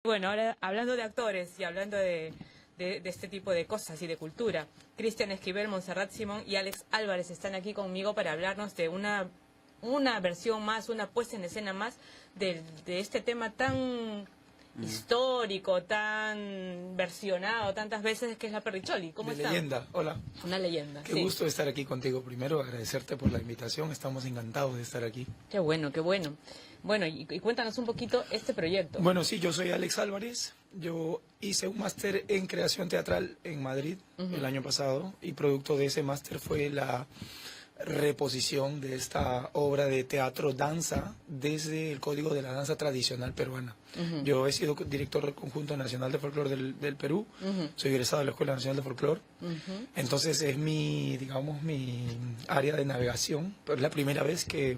Bueno, ahora hablando de actores y hablando de este tipo de cosas y de cultura, Cristian Esquivel, Montserrat Simón y Alex Álvarez están aquí conmigo para hablarnos de una versión más, una puesta en escena más de este tema tan histórico, tan versionado tantas veces que es la Perricholi. ¿Cómo están? Leyenda, hola. Una leyenda. Qué sí. gusto estar aquí contigo. Primero, agradecerte por la invitación. Estamos encantados de estar aquí. Qué bueno, qué bueno. Bueno, y cuéntanos un poquito este proyecto. Bueno, sí, yo soy Alex Álvarez. Yo hice un máster en creación teatral en Madrid el año pasado y producto de ese máster fue la reposición de esta obra de teatro danza desde el Código de la Danza Tradicional Peruana. Yo he sido director del Conjunto Nacional de Folclore del Perú, soy egresado de la Escuela Nacional de Folclore, entonces es digamos, mi área de navegación, pero es la primera vez que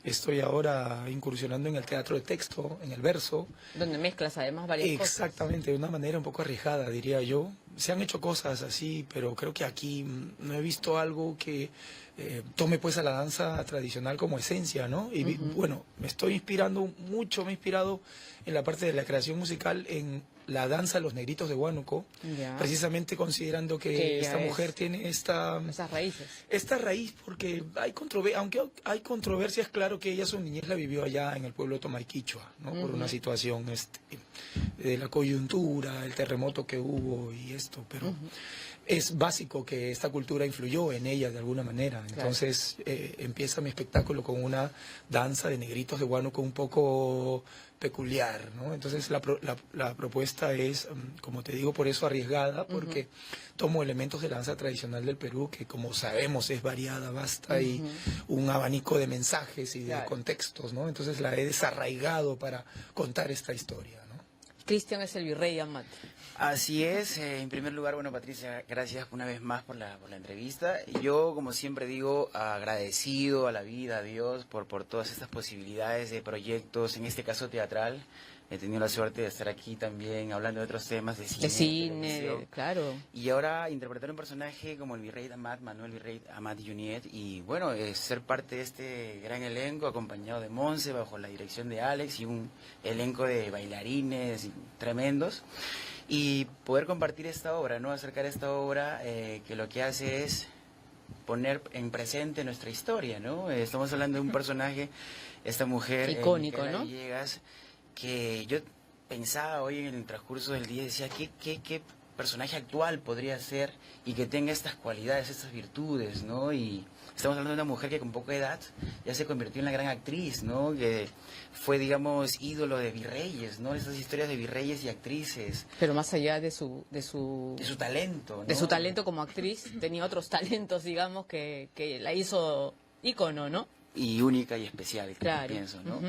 estoy ahora incursionando en el teatro de texto, en el verso. Donde mezclas además varias cosas. Exactamente, de una manera un poco arriesgada, diría yo. Se han hecho cosas así, pero creo que aquí no he visto algo que tome pues a la danza tradicional como esencia, ¿no? Y bueno, me estoy inspirando mucho, me he inspirado en la parte de la creación musical en la danza de los negritos de Huánuco, precisamente considerando que esta mujer tiene esas raíces. Esta raíz, porque aunque hay controversias, claro que ella su niñez la vivió allá en el pueblo de Tomaiquichua, ¿no? Por una situación de la coyuntura, el terremoto que hubo y esto, pero es básico que esta cultura influyó en ella de alguna manera. Entonces empieza mi espectáculo con una danza de negritos de Huánuco un poco peculiar, ¿no? Entonces la propuesta es, como te digo, por eso arriesgada, porque tomo elementos de la danza tradicional del Perú, que como sabemos es variada, vasta, y un abanico de mensajes y de contextos, ¿no? Entonces la he desarraigado para contar esta historia, ¿no? Cristian es el virrey Amat. Así es, en primer lugar, bueno, Patricia, gracias una vez más por la entrevista. Yo, como siempre digo, agradecido a la vida, a Dios, por todas estas posibilidades de proyectos, en este caso teatral. He tenido la suerte de estar aquí también hablando de otros temas, de cine, claro. Y ahora interpretar un personaje como el virrey Amat, Manuel Virrey Amat Junyent, y bueno, ser parte de este gran elenco, acompañado de Monse, bajo la dirección de Alex, y un elenco de bailarines tremendos. Y poder compartir esta obra, ¿no? Acercar esta obra que lo que hace es poner en presente nuestra historia, ¿no? Estamos hablando de un personaje, esta mujer icónico, ¿no? Villegas, que yo pensaba hoy en el transcurso del día, decía, ¿qué personaje actual podría ser y que tenga estas cualidades, estas virtudes, ¿no? Y estamos hablando de una mujer que con poca edad ya se convirtió en la gran actriz, ¿no? Que fue, digamos, ídolo de virreyes, ¿no? Estas historias de virreyes y actrices. Pero más allá de su talento, ¿no? De su talento como actriz, tenía otros talentos, digamos, que la hizo ícono, ¿no? Y única y especial, pienso, ¿no?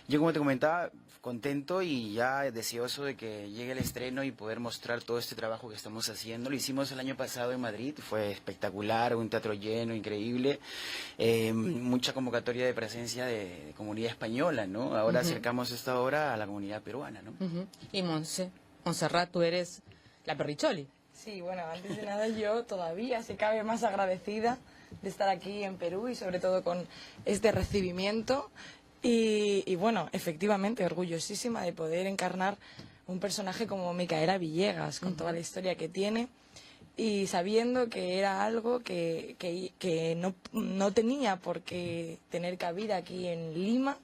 Yo, como te comentaba, contento y ya deseoso de que llegue el estreno y poder mostrar todo este trabajo que estamos haciendo. Lo hicimos el año pasado en Madrid, fue espectacular, un teatro lleno, increíble, mucha convocatoria de presencia de comunidad española, ¿no? Ahora acercamos esta obra a la comunidad peruana, ¿no? Y Montserrat, tú eres la Perricholi. Sí, bueno, antes de nada yo todavía se cabe más agradecida de estar aquí en Perú y sobre todo con este recibimiento y bueno, efectivamente orgullosísima de poder encarnar un personaje como Micaela Villegas con toda la historia que tiene y sabiendo que era algo que no tenía por qué tener cabida aquí en Lima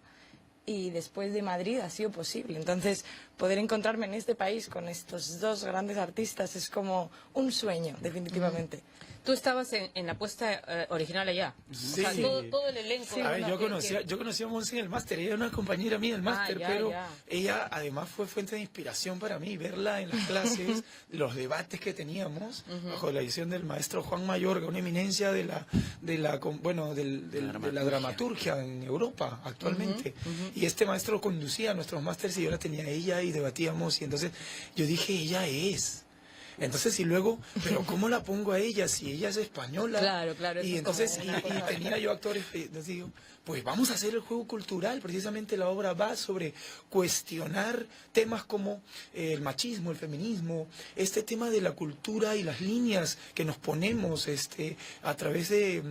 y después de Madrid ha sido posible. Entonces, poder encontrarme en este país con estos dos grandes artistas es como un sueño, definitivamente. Tú estabas en la puesta original allá. Sí. O sea, todo el elenco. Sí, a ver, yo conocí a Monse en el máster, ella era una compañera mía del máster, pero ella además fue fuente de inspiración para mí, verla en las clases, los debates que teníamos, bajo la edición del maestro Juan Mayorga, una eminencia de la dramaturgia en Europa actualmente. Y este maestro conducía nuestros másters y yo la tenía a ella y debatíamos, y entonces yo dije, ella es. Entonces, y luego, pero ¿cómo la pongo a ella si ella es española? Claro. Y entonces, y tenía yo actores, entonces digo, pues vamos a hacer el juego cultural. Precisamente la obra va sobre cuestionar temas como el machismo, el feminismo, este tema de la cultura y las líneas que nos ponemos a través de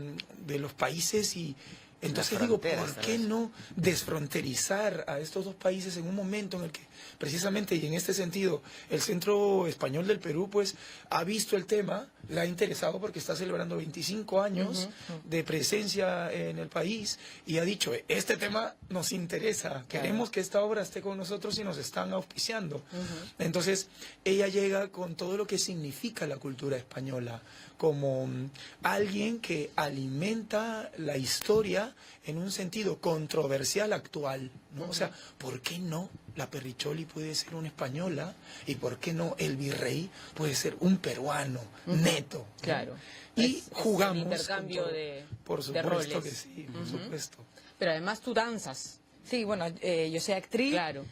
los países y Entonces Las digo, fronteras, ¿por tal qué vez. no desfronterizar a estos dos países en un momento en el que precisamente, y en este sentido, el Centro Español del Perú pues ha visto el tema, le ha interesado porque está celebrando 25 años de presencia en el país y ha dicho, este tema nos interesa, queremos que esta obra esté con nosotros y nos están auspiciando. Entonces ella llega con todo lo que significa la cultura española, como alguien que alimenta la historia en un sentido controversial actual, ¿no? O sea, ¿por qué no la Perricholi puede ser una española y por qué no el virrey puede ser un peruano neto? ¿no? Claro. Y Es jugamos el intercambio con todo. de Por de supuesto roles. que sí, por supuesto. Pero además tú danzas. Sí, bueno, yo soy actriz. Claro.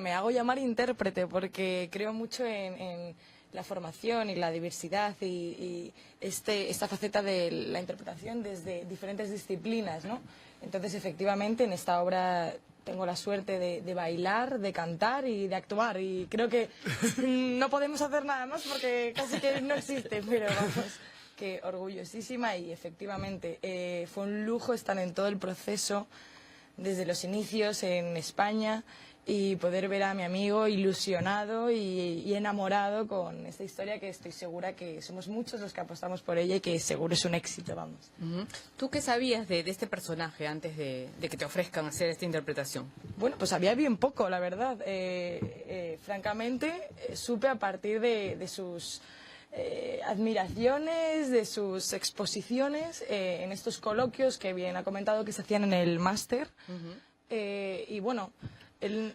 Me hago llamar intérprete porque creo mucho en la formación y la diversidad y esta faceta de la interpretación desde diferentes disciplinas, ¿no? Entonces, efectivamente, en esta obra tengo la suerte de bailar, de cantar y de actuar. Y creo que no podemos hacer nada más porque casi que no existe, pero vamos, que orgullosísima y efectivamente fue un lujo estar en todo el proceso desde los inicios en España y poder ver a mi amigo ilusionado y enamorado con esta historia que estoy segura que somos muchos los que apostamos por ella y que seguro es un éxito, vamos. ¿Tú qué sabías de este personaje antes de que te ofrezcan hacer esta interpretación? Bueno, pues había bien poco, la verdad. Francamente, supe a partir de sus admiraciones, de sus exposiciones en estos coloquios que bien ha comentado que se hacían en el máster. Y bueno...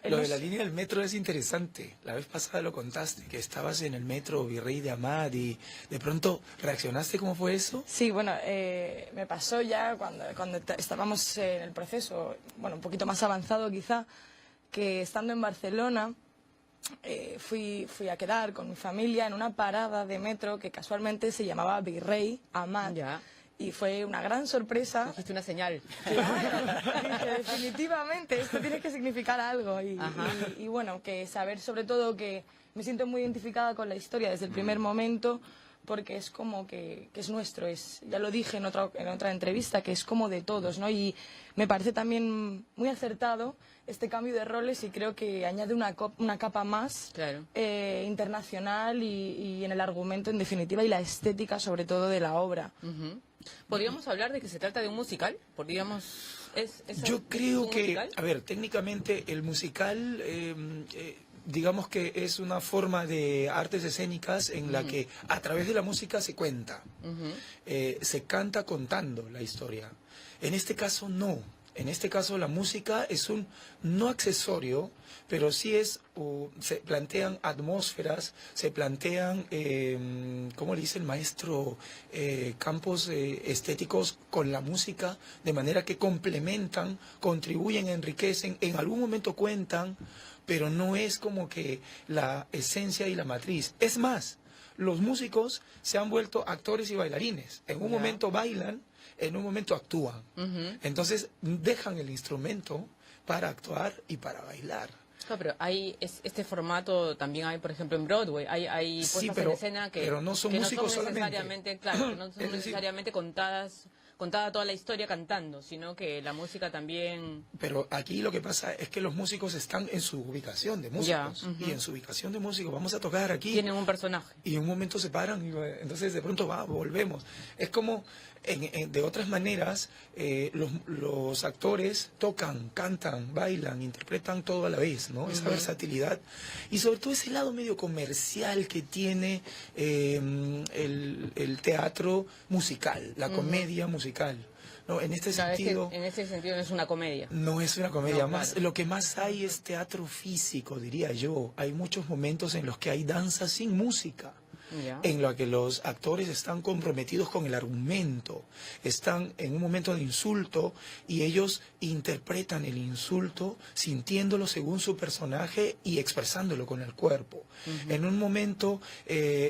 Lo de la línea del metro es interesante. La vez pasada lo contaste, que estabas en el metro Virrey de Amat y de pronto reaccionaste. ¿Cómo fue eso? Sí, bueno, me pasó ya cuando estábamos en el proceso, bueno, un poquito más avanzado quizá, que estando en Barcelona fui a quedar con mi familia en una parada de metro que casualmente se llamaba Virrey Amat. Ya. Y fue una gran sorpresa. Dijiste una señal. Claro, dije, definitivamente, esto tiene que significar algo. Y bueno, que saber sobre todo que me siento muy identificada con la historia desde el primer momento, porque es como que es nuestro. Ya lo dije en otra entrevista, que es como de todos, ¿no? Y me parece también muy acertado este cambio de roles y creo que añade una capa más Claro. internacional y en el argumento, en definitiva, y la estética, sobre todo, de la obra. ¿Podríamos hablar de que se trata de un musical? ¿Es Yo creo un que, musical? a ver, técnicamente el musical, digamos que es una forma de artes escénicas en la que a través de la música se cuenta, se canta contando la historia. En este caso no. En este caso la música es un no accesorio, pero sí se plantean atmósferas, se plantean, ¿cómo le dice el maestro? Campos estéticos con la música, de manera que complementan, contribuyen, enriquecen, en algún momento cuentan, pero no es como que la esencia y la matriz. Es más, los músicos se han vuelto actores y bailarines. En un momento bailan, en un momento actúan. Entonces dejan el instrumento para actuar y para bailar. No, pero este formato también hay, por ejemplo, en Broadway. Hay Sí, puestas pero- en escena pero no son que músicos necesariamente, claro, que no son Es decir- necesariamente contada toda la historia cantando, sino que la música también... Pero aquí lo que pasa es que los músicos están en su ubicación de músicos. Ya, Y en su ubicación de músicos vamos a tocar aquí. Tienen un personaje. Y en un momento se paran y entonces de pronto volvemos. Es como de otras maneras los actores tocan, cantan, bailan, interpretan todo a la vez, ¿no? Esa versatilidad y sobre todo ese lado medio comercial que tiene el teatro musical, la comedia musical. ¿No? En este Claro, sentido... en ese sentido no es una comedia. No es una comedia, No, más claro. lo que más hay es teatro físico, diría yo. Hay muchos momentos en los que hay danza sin música, Ya. en los que los actores están comprometidos con el argumento, están en un momento de insulto y ellos interpretan el insulto sintiéndolo según su personaje y expresándolo con el cuerpo. En un momento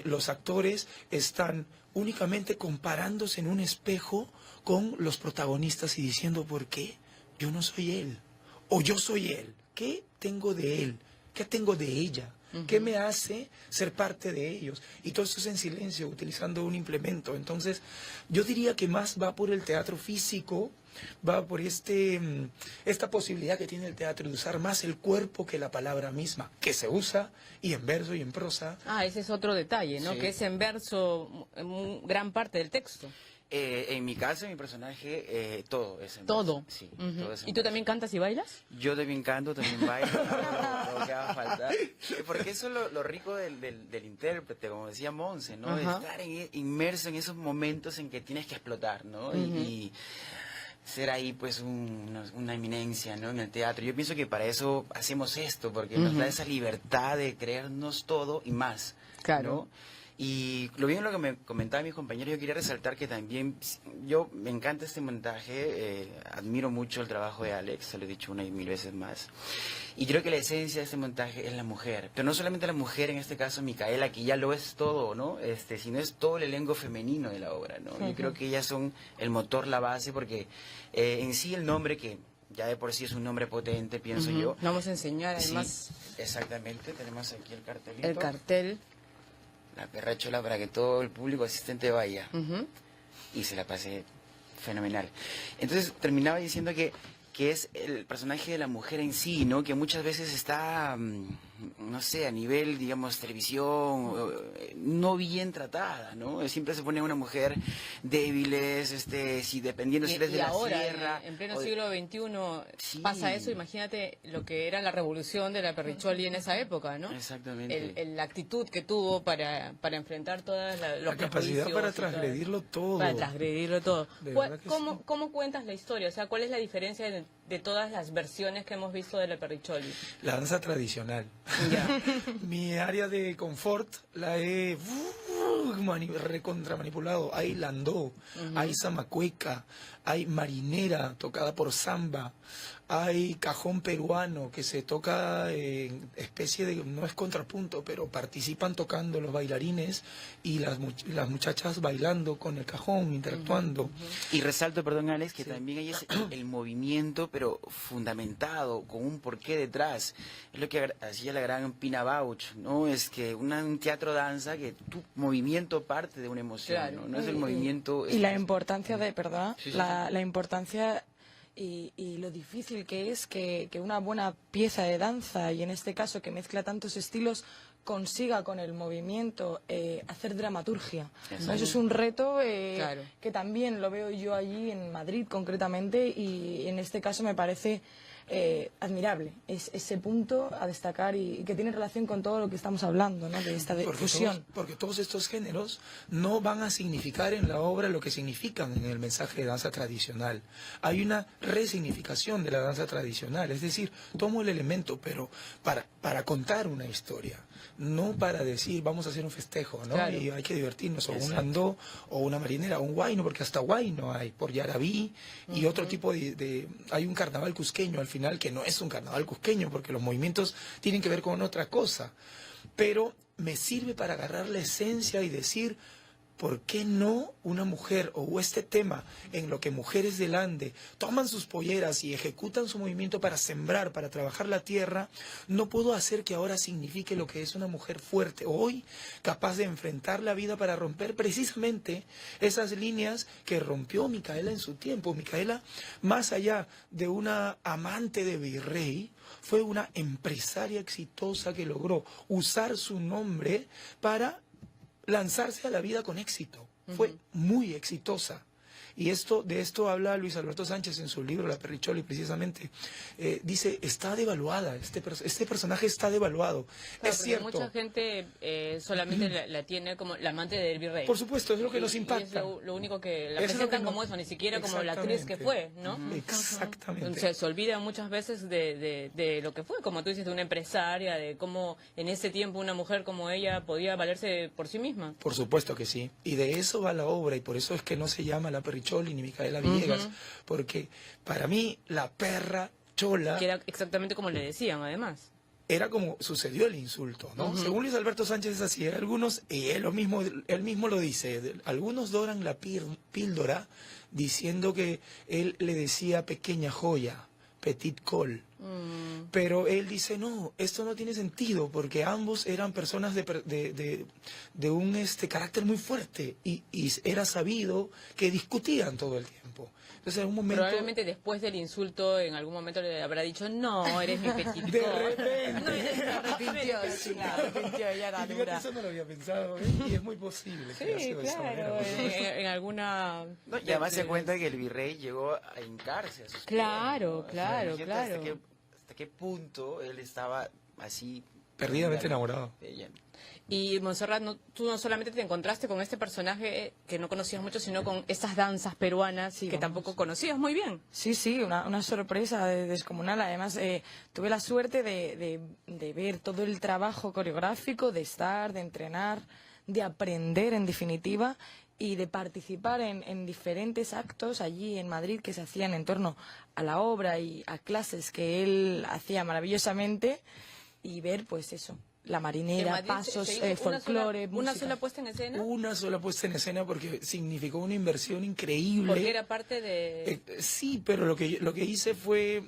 los actores están únicamente comparándose en un espejo con los protagonistas y diciendo, ¿por qué? Yo no soy él, o yo soy él. ¿Qué tengo de él? ¿Qué tengo de ella? ¿Qué me hace ser parte de ellos? Y todo eso es en silencio, utilizando un implemento. Entonces, yo diría que más va por el teatro físico, va por esta posibilidad que tiene el teatro de usar más el cuerpo que la palabra misma, que se usa y en verso y en prosa. Ah, ese es otro detalle, ¿no? Sí. Que es en verso gran parte del texto. En mi caso, en mi personaje, todo es en Todo. verso. Sí, Ujú. todo es en ¿Y tú verso. también cantas y bailas? Yo también canto, también bailo, todo lo que haga falta. Porque eso es lo rico del intérprete, como decía Monse, ¿no? De Ajá. estar inmerso en esos momentos en que tienes que explotar, ¿no? Y ser ahí, pues, una eminencia, ¿no? En el teatro. Yo pienso que para eso hacemos esto, porque nos da esa libertad de creernos todo y más, Claro. ¿no? Y lo bien lo que me comentaban mis compañeros, yo quería resaltar que también yo me encanta este montaje, admiro mucho el trabajo de Alex, se lo he dicho una y mil veces más. Y creo que la esencia de este montaje es la mujer, pero no solamente la mujer, en este caso Micaela, que ya lo es todo, ¿no? Sino es todo el elenco femenino de la obra, ¿no? Yo creo que ellas son el motor, la base, porque en sí el nombre que ya de por sí es un nombre potente, pienso yo. Vamos a enseñar Sí, además exactamente, tenemos aquí el cartelito. el cartel. La perra chola para que todo el público asistente vaya Ujú. y se la pase fenomenal. Entonces terminaba diciendo que es el personaje de la mujer en sí, ¿no? Que muchas veces está, no sé, a nivel, digamos, televisión, no bien tratada, ¿no? Siempre se pone a una mujer débiles, si dependiendo si eres de Y la ahora, sierra. en pleno o de- siglo XXI, Sí. pasa eso. Imagínate lo que era la revolución de la Perricholi en esa época, ¿no? Exactamente. La actitud que tuvo para enfrentar todas los La capacidad prejuicios para y todo. transgredirlo todo. Para transgredirlo todo. De ¿Cuál- verdad que ¿Cómo, sí. cómo cuentas la historia? O sea, ¿cuál es la diferencia de todas las versiones que hemos visto de la Perricholi? La danza tradicional. Ya. Mi área de confort la he recontra manipulado. Hay landó, hay zamacueca, hay marinera tocada por samba, hay cajón peruano que se toca en especie de, no es contrapunto, pero participan tocando los bailarines y las muchachas bailando con el cajón, interactuando. Y resalto, perdón Alex, que también hay el movimiento, pero fundamentado, con un porqué detrás. Es lo que hacía la gran Pina Bausch, ¿no? Es que un teatro danza, que tu movimiento parte de una emoción, Claro. ¿no? No es el movimiento... Y la importancia de, perdona, Sí, sí, la importancia y lo difícil que es que una buena pieza de danza, y en este caso que mezcla tantos estilos, consiga con el movimiento hacer dramaturgia, ¿no? Exacto. Eso es un reto Claro. que también lo veo yo allí en Madrid concretamente, y en este caso me parece admirable. Es ese punto a destacar y que tiene relación con todo lo que estamos hablando, ¿no? De esta fusión. Porque todos estos géneros no van a significar en la obra lo que significan en el mensaje de danza tradicional. Hay una resignificación de la danza tradicional, es decir, tomo el elemento, pero para contar una historia, no para decir vamos a hacer un festejo, ¿no? Claro. Y hay que divertirnos, o un Exacto. andó, o una marinera, o un guayno, porque hasta guayno hay, por Yarabí, y otro tipo hay un carnaval cusqueño al final, que no es un carnaval cusqueño, porque los movimientos tienen que ver con otra cosa, pero me sirve para agarrar la esencia y decir, ¿por qué no una mujer o este tema en lo que mujeres del Ande toman sus polleras y ejecutan su movimiento para sembrar, para trabajar la tierra? No puedo hacer que ahora signifique lo que es una mujer fuerte, hoy capaz de enfrentar la vida para romper precisamente esas líneas que rompió Micaela en su tiempo. Micaela, más allá de una amante de virrey, fue una empresaria exitosa que logró usar su nombre para lanzarse a la vida con éxito. Fue muy exitosa. Y de esto habla Luis Alberto Sánchez en su libro La Perricholi, precisamente. Dice, está devaluada, este personaje está devaluado. Claro, es porque cierto. mucha gente solamente la tiene como la amante del virrey. Por supuesto, es lo que nos Y impacta. es lo único que la Eso es lo presentan que como no- eso, ni siquiera como la actriz que fue, ¿no? Exactamente. Se olvida muchas veces de lo que fue, como tú dices, de una empresaria, de cómo en ese tiempo una mujer como ella podía valerse por sí misma. Por supuesto que sí. Y de eso va la obra, y por eso es que no se llama La Perricholi ni Micaela Villegas, porque para mí la perra chola Que era exactamente como le decían, además. era como sucedió el insulto, ¿no? Según Luis Alberto Sánchez es así, algunos, y él mismo lo dice, algunos doran la píldora diciendo que él le decía pequeña joya, petit col, Pero él dice, no, esto no tiene sentido, porque ambos eran personas de un carácter muy fuerte y era sabido que discutían todo el tiempo. Entonces, en un momento... Probablemente después del insulto, en algún momento le habrá dicho, no, eres mi petit De corps". repente. No, eres mi Arrepintió, sí, arrepintió, ella era Y fíjate, dura. eso no lo había pensado, ¿eh? Y es muy posible que haya Sí, sido de esa manera, claro, por supuesto. en alguna... No, y además se cuenta que el virrey llegó a hincarse a sus Claro, pies, ¿no? claro, Imagínate claro. Hasta qué punto él estaba así... Perdidamente enamorado. de ella. Y Montserrat, tú no solamente te encontraste con este personaje que no conocías mucho, sino con estas danzas peruanas Sí, que vamos. tampoco conocías muy bien. Sí, sí, una sorpresa descomunal. Además, tuve la suerte de ver todo el trabajo coreográfico, de estar, de entrenar, de aprender, en definitiva, y de participar en diferentes actos allí en Madrid que se hacían en torno a la obra y a clases que él hacía maravillosamente, y ver, pues eso, la En marinera, Madrid pasos, se hizo folclore, una música. sola puesta en escena, Una sola puesta en escena porque significó una inversión increíble. porque era parte de... Sí, pero lo que hice fue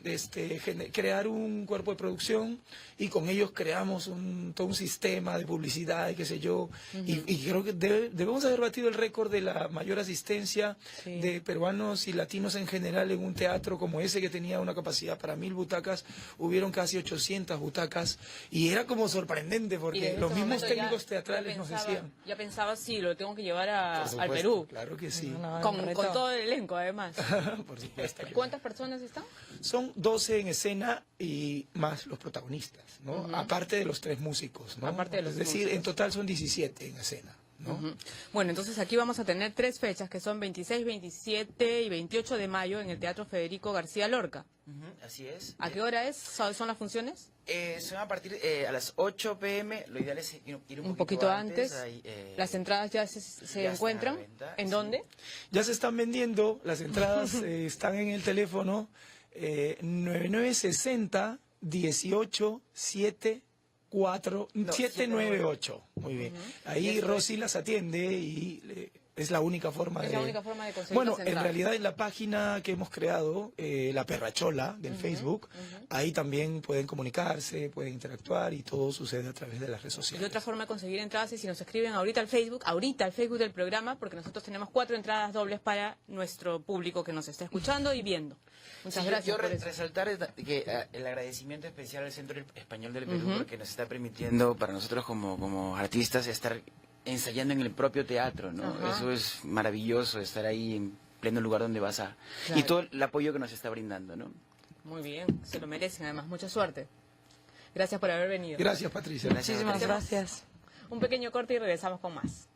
crear un cuerpo de producción y con ellos creamos todo un sistema de publicidad y qué sé yo. Y creo que debemos haber batido el récord de la mayor asistencia Sí. de peruanos y latinos en general en un teatro como ese que tenía una capacidad para 1000 butacas. Hubieron casi 800 butacas y era como sorprendente y porque desde los ese mismos momento técnicos ya teatrales nos decían. Ya pensaba, sí, lo tengo que llevar Por al supuesto, Perú, Claro que sí. No, no, con un reto. todo el elenco además. Por supuesto. que ¿Cuántas personas están? Son 12 en escena y más los protagonistas, ¿no? Aparte de los 3 músicos, ¿no? Aparte de los es decir, músicos. en total son 17 en escena, ¿no? Ujú. Bueno, entonces aquí vamos a tener 3 fechas, que son 26, 27 y 28 de mayo en el Teatro Federico García Lorca. Así es. ¿A qué hora son las funciones? Son a partir a las 8 p.m. Lo ideal es ir Un poquito antes. Ahí, Las entradas ya se ya están a la encuentran. venta, ¿En sí. dónde? Ya se están vendiendo, las entradas están en el teléfono 9960 18 798. Muy bien. Ahí Rosy las atiende y es la única forma Es de... la única forma de conseguir Bueno, las en entradas. realidad en la página que hemos creado, La Perrachola del Facebook, ahí también pueden comunicarse, pueden interactuar y todo sucede a través de las redes Y sociales. otra forma de conseguir entradas es si nos escriben ahorita al Facebook del programa, porque nosotros tenemos 4 entradas dobles para nuestro público que nos está escuchando y viendo. Muchas Sí, gracias yo por eso. resaltar que el agradecimiento especial al Centro Español del Perú porque nos está permitiendo para nosotros como artistas estar ensayando en el propio teatro, ¿no? Ajá. Eso es maravilloso, estar ahí en pleno lugar donde vas a... Claro. Y todo el apoyo que nos está brindando, ¿no? Muy bien, se lo merecen además. Mucha suerte. Gracias por haber venido. Gracias, Patricia. Gracias, Muchísimas Patricia. gracias. Un pequeño corte y regresamos con más.